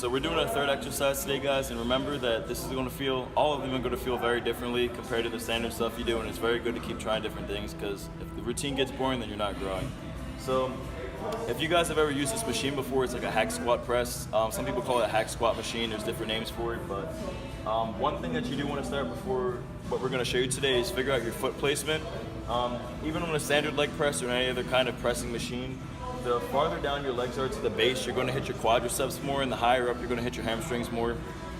So we're doing a third exercise today, guys, and remember that this is going to feel, all of them are going to feel very differently compared to the standard stuff you do, and it's very good to keep trying different things because if the routine gets boring, then you're not growing. So if you guys have ever used this machine before, it's like a hack squat press. Some people call it a hack squat machine. There's different names for it, but one thing that you do want to start before what we're going to show you today is figure out your foot placement. Even on a standard leg press or any other kind of pressing machine, the farther down your legs are to the base, you're going to hit your quadriceps more, and the higher up, you're going to hit your hamstrings more.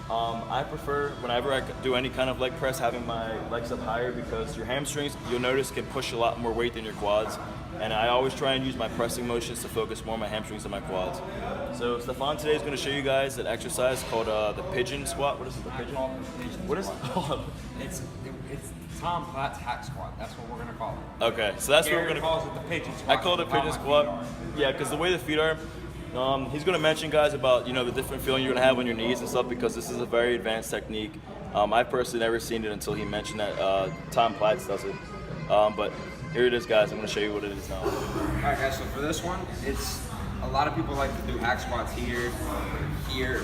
I prefer, whenever I do any kind of leg press, having my legs up higher because your hamstrings, you'll notice, can push a lot more weight than your quads. And I always try and use my pressing motions to focus more on my hamstrings than my quads. So Stefan today is going to show you guys an exercise called the pigeon squat. What is it, the pigeon? What is it called? It's Tom Platt's hack squat. That's what we're going to call it. Okay, so that's what we're going to calls it the pigeon squat. I call it a pigeon squat. Yeah, because the way the feet are, he's going to mention, guys, about the different feeling you're going to have on your knees and stuff because this is a very advanced technique. I've personally never seen it until he mentioned that Tom Platts does it. But here it is, guys. I'm going to show you what it is now. All right, guys. So for this one, it's a lot of people like to do hack squats here,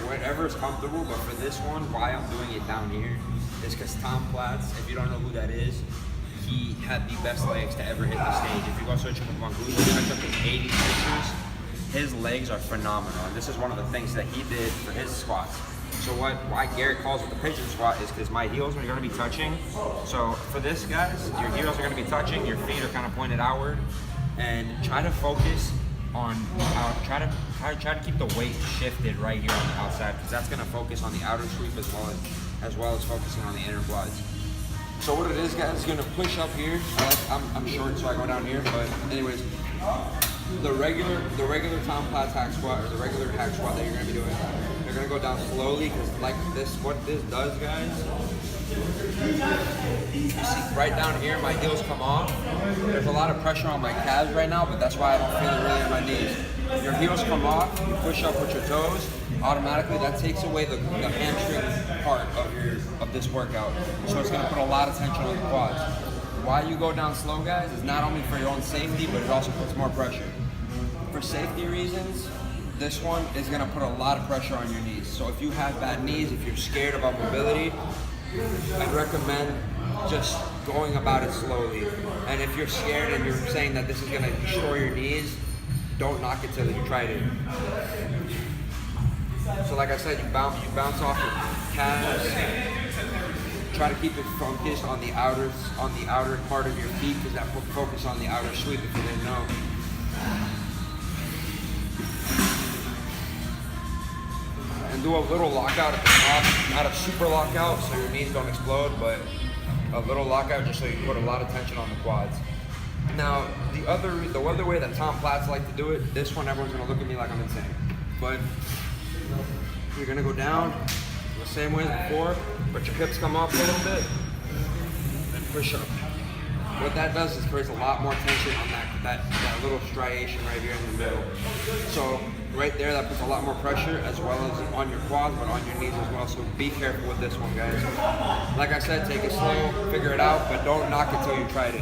whatever is comfortable. But for this one, why I'm doing it down here is because Tom Platts, if you don't know who that is, he had the best legs to ever hit the stage. If you go search him on Google, check up his 80 pictures. His legs are phenomenal, and this is one of the things that he did for his squats. So why Garrett calls it the pigeon squat is because my heels are going to be touching. So for this, guys, your heels are going to be touching, your feet are kind of pointed outward, and try to focus on try to keep the weight shifted right here on the outside because that's going to focus on the outer sweep as well as focusing on the inner quads. So what it is, guys, is going to push up here. I'm short, so I go down here. But anyways, the regular Tom Platts hack squat or the regular hack squat that you're going to be doing, you're going to go down slowly because like this, what this does, guys, you see right down here, my heels come off. There's a lot of pressure on my calves right now, but that's why I don't feel it really in my knees. Your heels come off, you push up with your toes, automatically that takes away the hamstring part of this workout. So it's going to put a lot of tension on the quads. Why you go down slow, guys, is not only for your own safety, but it also puts more pressure. For safety reasons, this one is going to put a lot of pressure on your knees. So if you have bad knees, if you're scared about mobility, I'd recommend just going about it slowly. And if you're scared and you're saying that this is going to destroy your knees, don't knock it till you tried it. So like I said, you bounce off your calves. Try to keep it focused on the outer part of your feet because that will focus on the outer sweep if you didn't know. And do a little lockout at the top, not a super lockout so your knees don't explode, but a little lockout just so you put a lot of tension on the quads. Now, the other way that Tom Platts like to do it, this one everyone's gonna look at me like I'm insane. But you're gonna go down the same way as before, but your hips come up a little bit, and push up. What that does is creates a lot more tension on that little striation right here in the middle. So right there, that puts a lot more pressure as well as on your quads, but on your knees as well. So be careful with this one, guys. Like I said, take it slow, figure it out, but don't knock it till you tried it.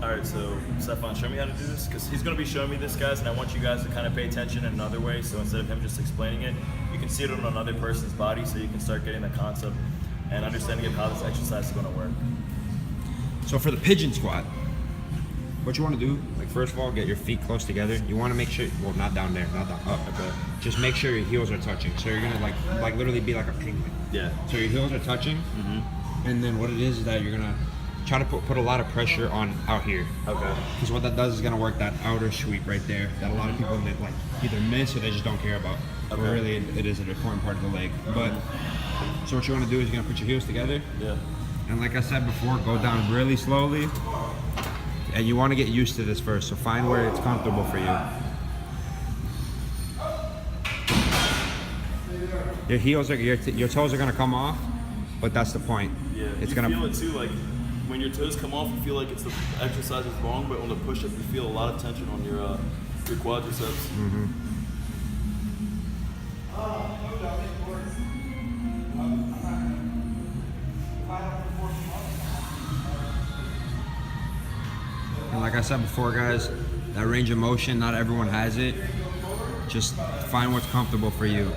Alright, so Stefan, show me how to do this because he's going to be showing me this, guys, and I want you guys to kind of pay attention in another way. So instead of him just explaining it, you can see it on another person's body so you can start getting the concept and understanding of how this exercise is going to work. So for the pigeon squat, what you want to do, like first of all, get your feet close together. You want to make sure, well, not down there, not down, up, okay. Just make sure your heels are touching. So you're going to like literally be like a penguin. Yeah. So your heels are touching, and then what it is that you're going to try to put a lot of pressure on out here. Okay. Because what that does is going to work that outer sweep right there that a lot of people like either miss or they just don't care about. Okay. But really, it is an important part of the leg. But so what you want to do is you're going to put your heels together. Yeah. And like I said before, go down really slowly. and you want to get used to this first. So find where it's comfortable for you. Your heels are your toes are gonna come off, but that's the point. Yeah, it's you gonna feel it too. Like when your toes come off, you feel like it's the exercise is wrong, but on the push-up, you feel a lot of tension on your quadriceps. Mm-hmm. And like I said before, guys, that range of motion, not everyone has it. Just find what's comfortable for you.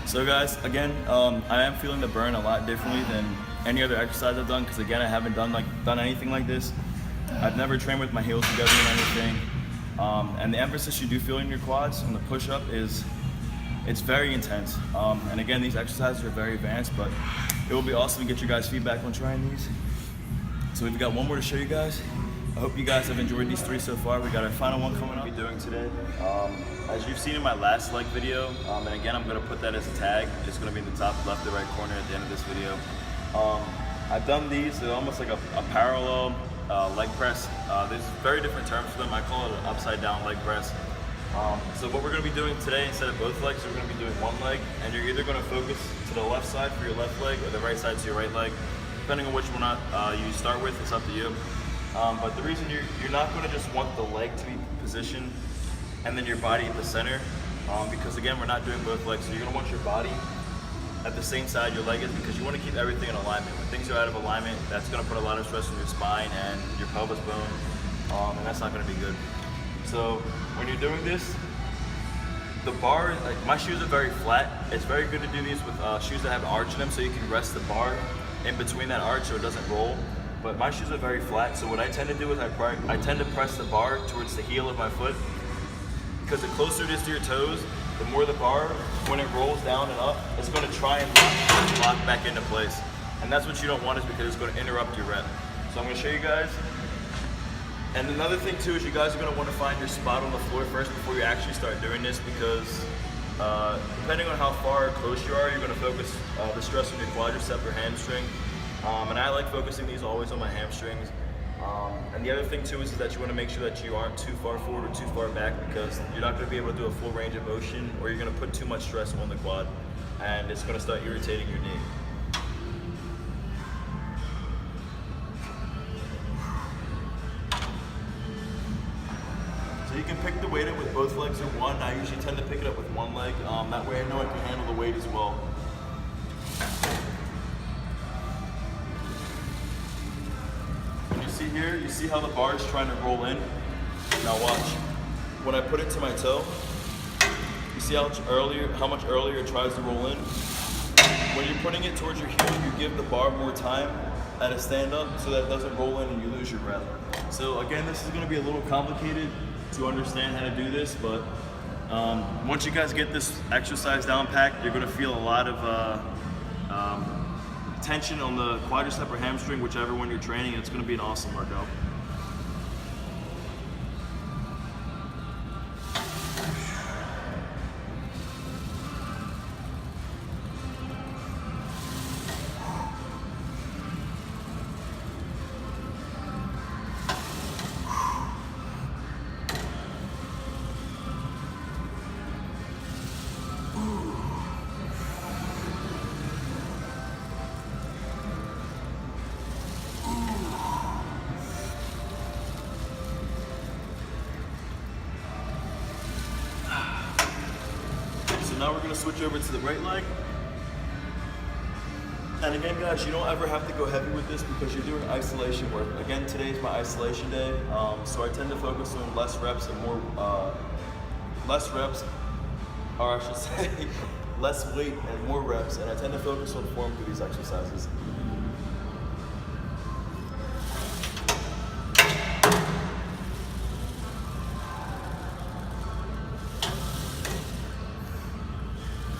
So guys, again, I am feeling the burn a lot differently than any other exercise I've done, because again, I haven't done anything like this. I've never trained with my heels together or anything. And the emphasis you do feel in your quads on the push-up it's very intense. And again, these exercises are very advanced, but it will be awesome to get your guys' feedback on trying these. So we've got one more to show you guys. I hope you guys have enjoyed these 3 so far. We got our final one coming up. We're doing today. As you've seen in my last leg video, and again, I'm gonna put that as a tag. It's gonna be in the top left or right corner at the end of this video. I've done these, they're almost like a parallel leg press. There's very different terms for them. I call it an upside down leg press. So what we're gonna be doing today, instead of both legs, we're gonna be doing one leg, and you're either gonna focus to the left side for your left leg or the right side to your right leg. Depending on which one you start with, it's up to you. But the reason you're not going to just want the leg to be positioned and then your body at the center, because again, we're not doing both legs, so you're going to want your body at the same side your leg is, because you want to keep everything in alignment. When things are out of alignment, that's going to put a lot of stress on your spine and your pelvis bone, and that's not going to be good. So when you're doing this, the bar, like my shoes are very flat. It's very good to do these with shoes that have an arch in them, so you can rest the bar in between that arch so it doesn't roll. But my shoes are very flat, so what I tend to do is I tend to press the bar towards the heel of my foot, because the closer it is to your toes, the more the bar, when it rolls down and up, it's going to try and lock back into place. And that's what you don't want, is because it's going to interrupt your rep. So I'm going to show you guys. And another thing too is you guys are going to want to find your spot on the floor first before you actually start doing this, because depending on how far close you are, you're going to focus the stress on your quadricep or hamstring. And I like focusing these always on my hamstrings. And the other thing too is that you want to make sure that you aren't too far forward or too far back, because you're not going to be able to do a full range of motion, or you're going to put too much stress on the quad and it's going to start irritating your knee. So you can pick the weight up with both legs or one. I usually tend to pick it up with one leg. That way I know I can handle the weight as well. Here, you see how the bar is trying to roll in? Now watch. When I put it to my toe, you see how much earlier it tries to roll in? When you're putting it towards your heel, you give the bar more time at a stand-up so that it doesn't roll in and you lose your breath. So again, this is going to be a little complicated to understand how to do this, but once you guys get this exercise down packed, you're going to feel a lot of tension on the quadricep or hamstring, whichever one you're training. It's going to be an awesome workout. Now we're going to switch over to the right leg. And again, guys, you don't ever have to go heavy with this because you're doing isolation work. Again, today's my isolation day, so I tend to focus on less reps and more, or I should say, less weight and more reps, and I tend to focus on form through these exercises.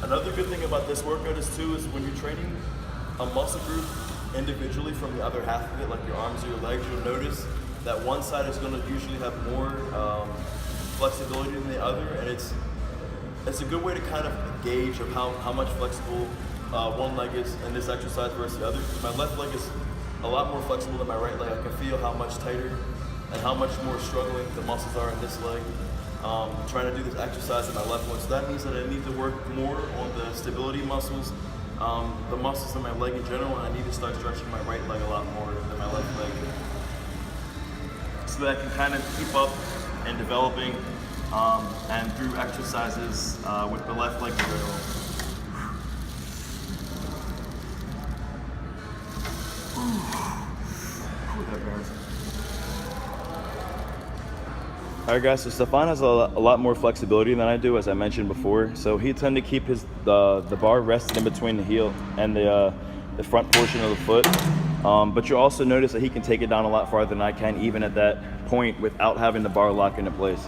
Another good thing about this workout is when you're training a muscle group individually from the other half of it, like your arms or your legs, you'll notice that one side is going to usually have more flexibility than the other, and it's a good way to kind of gauge of how much flexible one leg is in this exercise versus the other. My left leg is a lot more flexible than my right leg. I can feel how much tighter and how much more struggling the muscles are in this leg. Trying to do this exercise in my left one. So that means that I need to work more on the stability muscles, the muscles in my leg in general, and I need to start stretching my right leg a lot more than my left leg, so that I can kind of keep up and developing and through exercises with the left leg in general. That burns. Alright guys, so Stefan has a lot more flexibility than I do, as I mentioned before. So he tends to keep the bar rested in between the heel and the front portion of the foot. But you'll also notice that he can take it down a lot farther than I can, even at that point, without having the bar lock into place.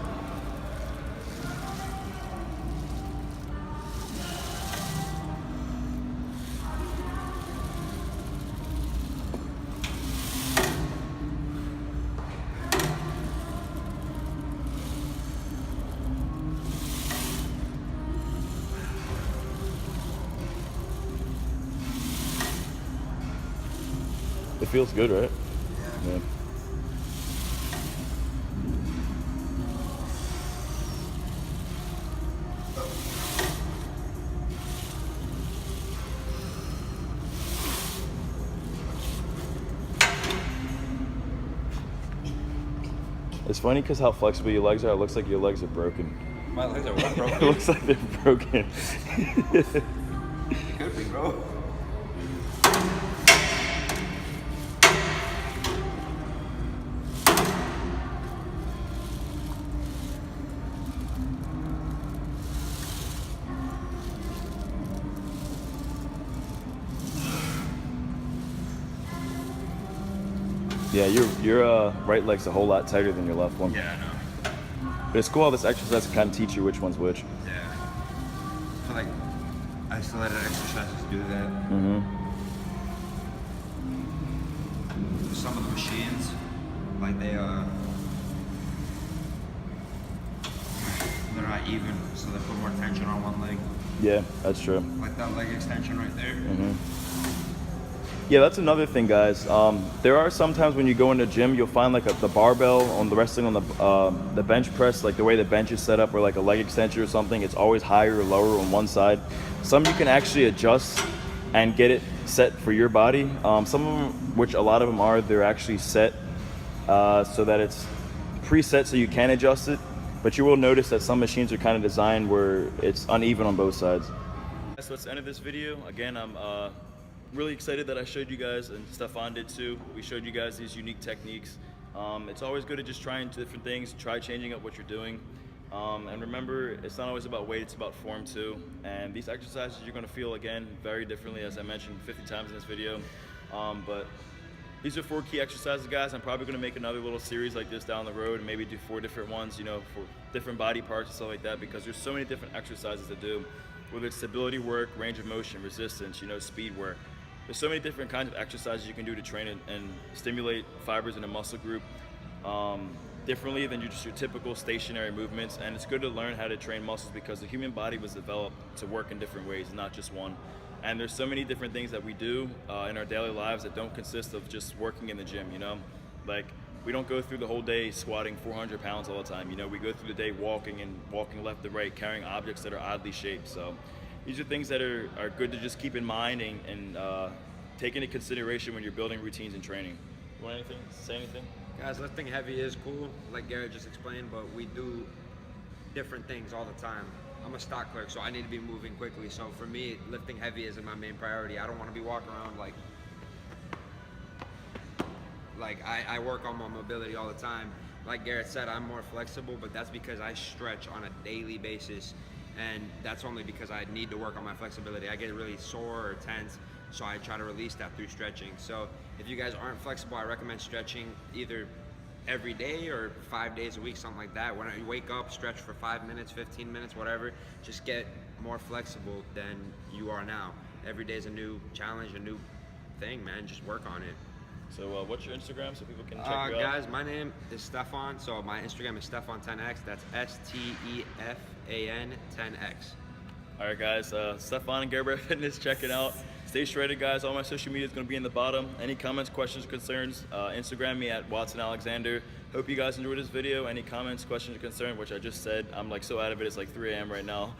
It feels good, right? Yeah. It's funny because how flexible your legs are. It looks like your legs are broken. My legs are what, broken? It looks like they're broken. It could be, bro. Yeah, your right leg's a whole lot tighter than your left one. Yeah, I know. But it's cool how this exercise can kind of teach you which one's which. Yeah. I feel like isolated exercises do that. Mm-hmm. Some of the machines, like they're not even, so they put more tension on one leg. Yeah, that's true. Like that leg extension right there. Mm-hmm. Yeah, that's another thing, guys. There are sometimes when you go in the gym, you'll find like the barbell on the resting on the bench press, like the way the bench is set up, or like a leg extension or something. It's always higher or lower on one side. Some you can actually adjust and get it set for your body. Some of them, which a lot of them are, they're actually set so that it's preset so you can adjust it. But you will notice that some machines are kind of designed where it's uneven on both sides. So that's the end of this video. Again, I'm really excited that I showed you guys, and Stefan did too. We showed you guys these unique techniques. It's always good to just try different things, try changing up what you're doing. And remember, it's not always about weight, it's about form too. And these exercises you're gonna feel, again, very differently, as I mentioned 50 times in this video. But these are 4 key exercises, guys. I'm probably gonna make another little series like this down the road and maybe do 4 different ones, you know, for different body parts and stuff like that, because there's so many different exercises to do, whether it's stability work, range of motion, resistance, you know, speed work. There's so many different kinds of exercises you can do to train and stimulate fibers in a muscle group differently than just your typical stationary movements. And it's good to learn how to train muscles because the human body was developed to work in different ways, not just one. And there's so many different things that we do in our daily lives that don't consist of just working in the gym, you know? Like, we don't go through the whole day squatting 400 pounds all the time, you know? We go through the day walking left to right, carrying objects that are oddly shaped. So these are things that are good to just keep in mind and take into consideration when you're building routines and training. You want anything? Say anything? Guys, lifting heavy is cool, like Garrett just explained, but we do different things all the time. I'm a stock clerk, so I need to be moving quickly. So for me, lifting heavy isn't my main priority. I don't want to be walking around like I work on my mobility all the time. Like Garrett said, I'm more flexible, but that's because I stretch on a daily basis. and that's only because I need to work on my flexibility. I get really sore or tense, so I try to release that through stretching. So if you guys aren't flexible, I recommend stretching either every day or 5 days a week, something like that. When you wake up, stretch for 5 minutes, 15 minutes, whatever. Just get more flexible than you are now. Every day is a new challenge, a new thing, man. Just work on it. So what's your Instagram so people can check you out? Guys, my name is Stefan. So my Instagram is Stefan10x. That's STEFAN 10x. All right, guys. Stefan and Garbear Fitness, check it out. Stay shredded, guys. All my social media is going to be in the bottom. Any comments, questions, concerns, Instagram me at Watson Alexander. Hope you guys enjoyed this video. Any comments, questions, or concerns, which I just said. I'm like so out of it. It's like 3 a.m. right now.